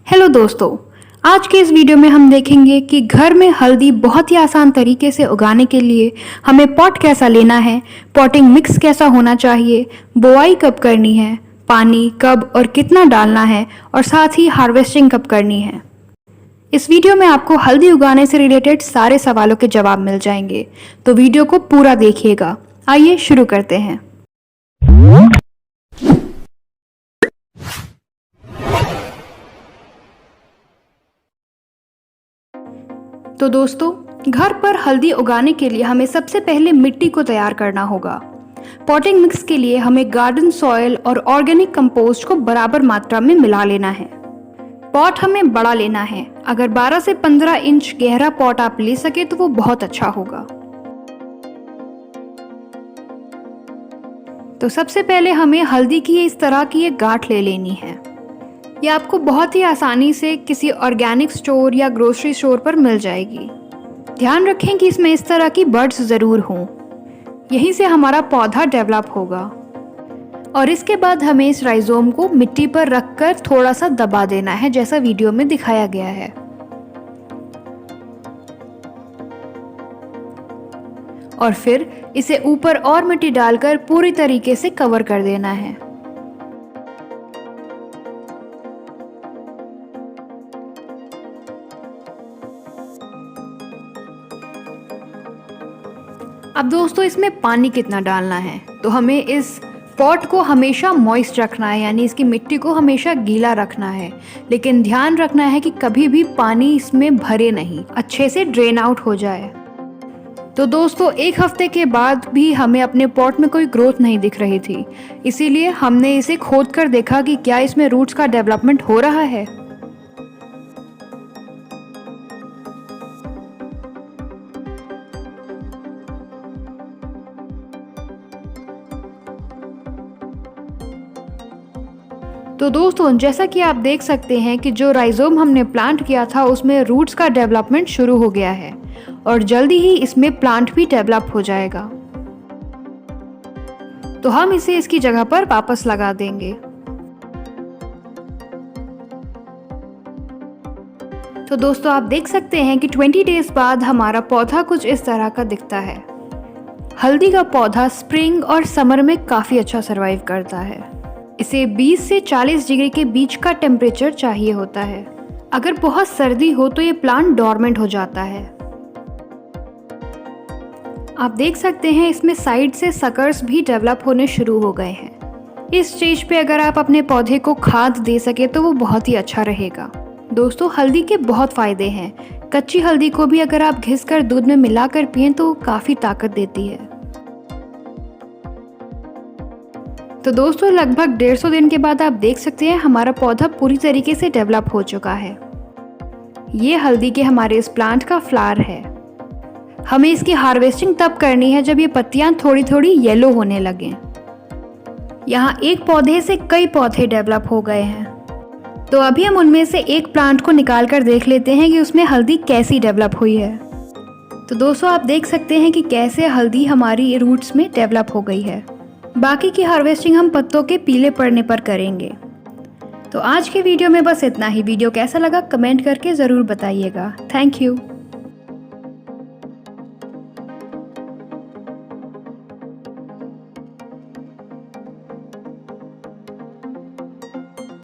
Hello दोस्तों, आज के इस वीडियो में हम देखेंगे कि घर में हल्दी बहुत ही आसान तरीके से उगाने के लिए हमें पॉट कैसा लेना है, पॉटिंग मिक्स कैसा होना चाहिए, बुआई कब करनी है, पानी कब और कितना डालना है और साथ ही हार्वेस्टिंग कब करनी है। इस वीडियो में आपको हल्दी उगाने से रिलेटेड सारे सवालों के जवाब मिल जाएंगे, तो वीडियो को पूरा देखिएगा। आइए शुरू करते हैं। तो दोस्तों, घर पर हल्दी उगाने के लिए हमें सबसे पहले मिट्टी को तैयार करना होगा। पॉटिंग मिक्स के लिए हमें गार्डन सॉइल और ऑर्गेनिक कंपोस्ट को बराबर मात्रा में मिला लेना है। पॉट हमें बड़ा लेना है। अगर 12 से 15 इंच गहरा पॉट आप ले सके तो वो बहुत अच्छा होगा। तो सबसे पहले हमें हल्दी की इस तरह की एक गांठ ले लेनी है। ये आपको बहुत ही आसानी से किसी ऑर्गेनिक स्टोर या ग्रोसरी स्टोर पर मिल जाएगी। ध्यान रखें कि इसमें इस तरह की बड्स ज़रूर हों। यहीं से हमारा पौधा डेवलप होगा। और इसके बाद हमें इस राइजोम को मिट्टी पर रखकर थोड़ा सा दबा देना है, जैसा वीडियो में दिखाया गया है। और फिर इसे ऊपर और मिट्टी डालकर पूरी तरीके से कवर कर देना है। अब दोस्तों, इसमें पानी कितना डालना है, तो हमें इस पॉट को हमेशा मॉइस्ट रखना है, यानी इसकी मिट्टी को हमेशा गीला रखना है। लेकिन ध्यान रखना है कि कभी भी पानी इसमें भरे नहीं, अच्छे से ड्रेन आउट हो जाए। तो दोस्तों, एक हफ्ते के बाद भी हमें अपने पॉट में कोई ग्रोथ नहीं दिख रही थी, इसीलिए हमने इसे खोद कर देखा कि क्या इसमें रूट्स का डेवलपमेंट हो रहा है। तो दोस्तों, जैसा कि आप देख सकते हैं कि जो राइजोम हमने प्लांट किया था उसमें रूट्स का डेवलपमेंट शुरू हो गया है और जल्दी ही इसमें प्लांट भी डेवलप हो जाएगा। तो हम इसे इसकी जगह पर वापस लगा देंगे। तो दोस्तों, आप देख सकते हैं कि 20 डेज बाद हमारा पौधा कुछ इस तरह का दिखता है। हल्दी का पौधा स्प्रिंग और समर में काफ़ी अच्छा सर्वाइव करता है। इसे 20 से 40 डिग्री के बीच का टेम्परेचर चाहिए होता है। अगर बहुत सर्दी हो तो ये प्लांट डॉर्मेंट हो जाता है। आप देख सकते हैं इसमें साइड से सकर्स भी डेवलप होने शुरू हो गए हैं। इस स्टेज पे अगर आप अपने पौधे को खाद दे सके तो वो बहुत ही अच्छा रहेगा। दोस्तों, हल्दी के बहुत फ़ायदे हैं। कच्ची हल्दी को भी अगर आप घिसकर दूध में मिलाकर पिएं तो काफ़ी ताकत देती है। तो दोस्तों, लगभग 150 दिन के बाद आप देख सकते हैं हमारा पौधा पूरी तरीके से डेवलप हो चुका है। ये हल्दी के हमारे इस प्लांट का फ्लावर है। हमें इसकी हार्वेस्टिंग तब करनी है जब ये पत्तियां थोड़ी थोड़ी येलो होने लगें। यहाँ एक पौधे से कई पौधे डेवलप हो गए हैं। तो अभी हम उनमें से एक प्लांट को निकाल कर देख लेते हैं कि उसमें हल्दी कैसी डेवलप हुई है। तो दोस्तों, आप देख सकते हैं कि कैसे हल्दी हमारी रूट्स में डेवलप हो गई है। बाकी की हार्वेस्टिंग हम पत्तों के पीले पड़ने पर करेंगे। तो आज के वीडियो में बस इतना ही। वीडियो कैसा लगा कमेंट करके ज़रूर बताइएगा। Thank you.